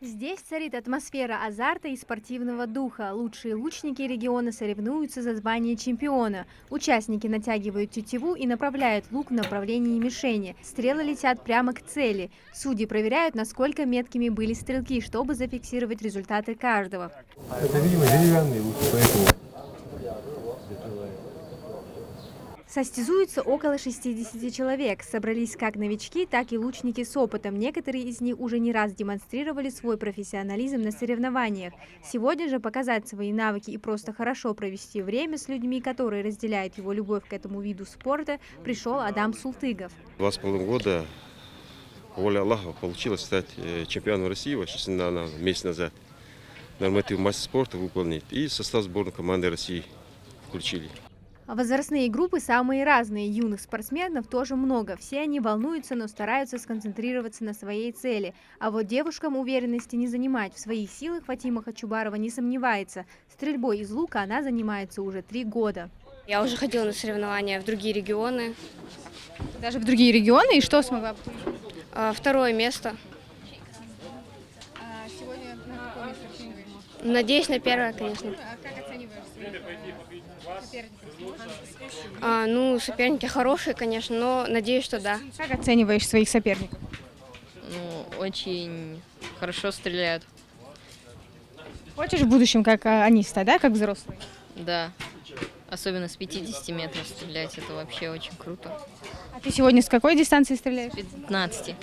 Здесь царит атмосфера азарта и спортивного духа. Лучшие лучники региона соревнуются за звание чемпиона. Участники натягивают тетиву и направляют лук в направлении мишени. Стрелы летят прямо к цели. Судьи проверяют, насколько меткими были стрелки, чтобы зафиксировать результаты каждого. Это, видимо, деревянный лук, поэтому... Состязуются около 60 человек. Собрались как новички, так и лучники с опытом. Некоторые из них уже не раз демонстрировали свой профессионализм на соревнованиях. Сегодня же показать свои навыки и просто хорошо провести время с людьми, которые разделяют его любовь к этому виду спорта, пришел Адам Султыгов. 2,5 года, по воле Аллаха, получилось стать чемпионом России, месяц назад. Норматив мастер спорта выполнить и состав сборной команды России включили. Возрастные группы самые разные, юных спортсменов тоже много. Все они волнуются, но стараются сконцентрироваться на своей цели. А вот девушкам уверенности не занимать. В своих силах Фатима Хачубарова не сомневается. Стрельбой из лука она занимается уже 3 года. Я уже ходила на соревнования в другие регионы. Даже в другие регионы? И что смогла? 2-е место. А сегодня на какое место претендуешь? Надеюсь на 1-е, конечно. Как оцениваешь соперников? Соперники хорошие, конечно, но надеюсь, что да. Как оцениваешь своих соперников? Очень хорошо стреляют. Хочешь в будущем, как они стать, да, как взрослые? Да. Особенно с 50 метров стрелять, это вообще очень круто. А ты сегодня с какой дистанции стреляешь? 15.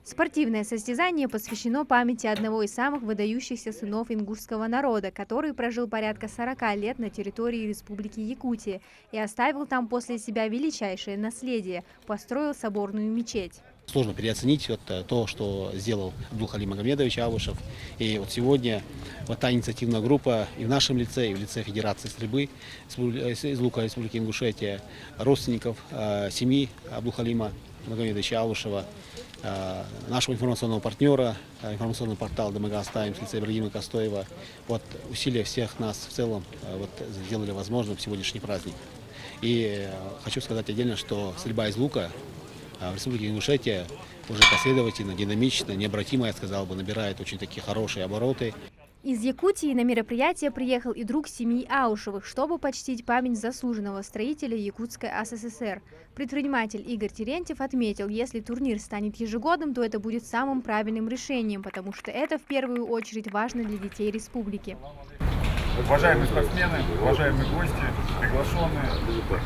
Спортивное состязание посвящено памяти одного из самых выдающихся сынов ингушского народа, который прожил порядка 40 лет на территории Республики Якутия и оставил там после себя величайшее наследие – построил соборную мечеть. Сложно переоценить то, что сделал Абдулхалим Магомедович Авушев. И вот сегодня вот та инициативная группа и в нашем лице, и в лице Федерации стрельбы из лука Республики Ингушетия, родственников семьи Абдулхалима Магомедовича Авушева, нашего информационного партнера, информационный портал Дамагас Таймс в лице Ибрагима Костоева. Вот усилия всех нас в целом сделали возможным сегодняшний праздник. И хочу сказать отдельно, что стрельба из лука в Республике Ингушетия уже последовательно, динамично, необратимо, я сказал бы, набирает очень такие хорошие обороты. Из Якутии на мероприятие приехал и друг семьи Аушевых, чтобы почтить память заслуженного строителя Якутской СССР. Предприниматель Игорь Терентьев отметил, если турнир станет ежегодным, то это будет самым правильным решением, потому что это в первую очередь важно для детей республики. Уважаемые спортсмены, уважаемые гости, приглашенные,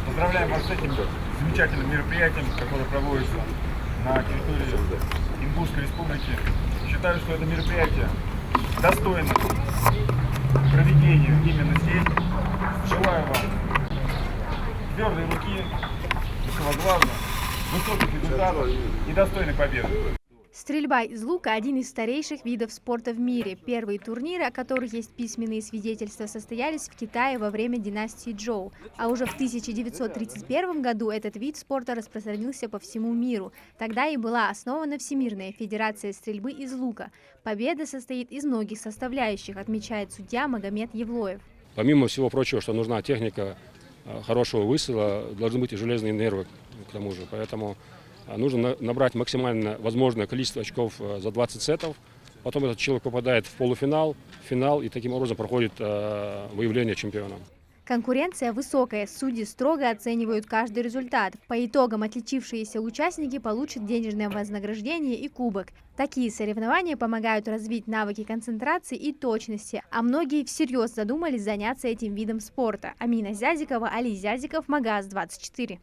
поздравляем вас с этим замечательным мероприятием, которое проводится на территории Ингушской республики. Считаю, что это мероприятие достойно проведению именно здесь. Желаю вам твердой руки, высокого глаза, высоких результатов и достойной победы. Стрельба из лука – один из старейших видов спорта в мире. Первые турниры, о которых есть письменные свидетельства, состоялись в Китае во время династии Джоу. А уже в 1931 году этот вид спорта распространился по всему миру. Тогда и была основана Всемирная федерация стрельбы из лука. Победа состоит из многих составляющих, отмечает судья Магомед Евлоев. Помимо всего прочего, что нужна техника хорошего выстрела, должны быть и железные нервы к тому же. Поэтому нужно набрать максимально возможное количество очков за 20 сетов. Потом этот человек попадает в полуфинал, финал и таким образом проходит выявление чемпиона. Конкуренция высокая, судьи строго оценивают каждый результат. По итогам отличившиеся участники получат денежное вознаграждение и кубок. Такие соревнования помогают развить навыки концентрации и точности, а многие всерьез задумались заняться этим видом спорта. Амина Зязикова, Али Зязиков, Магаз 24.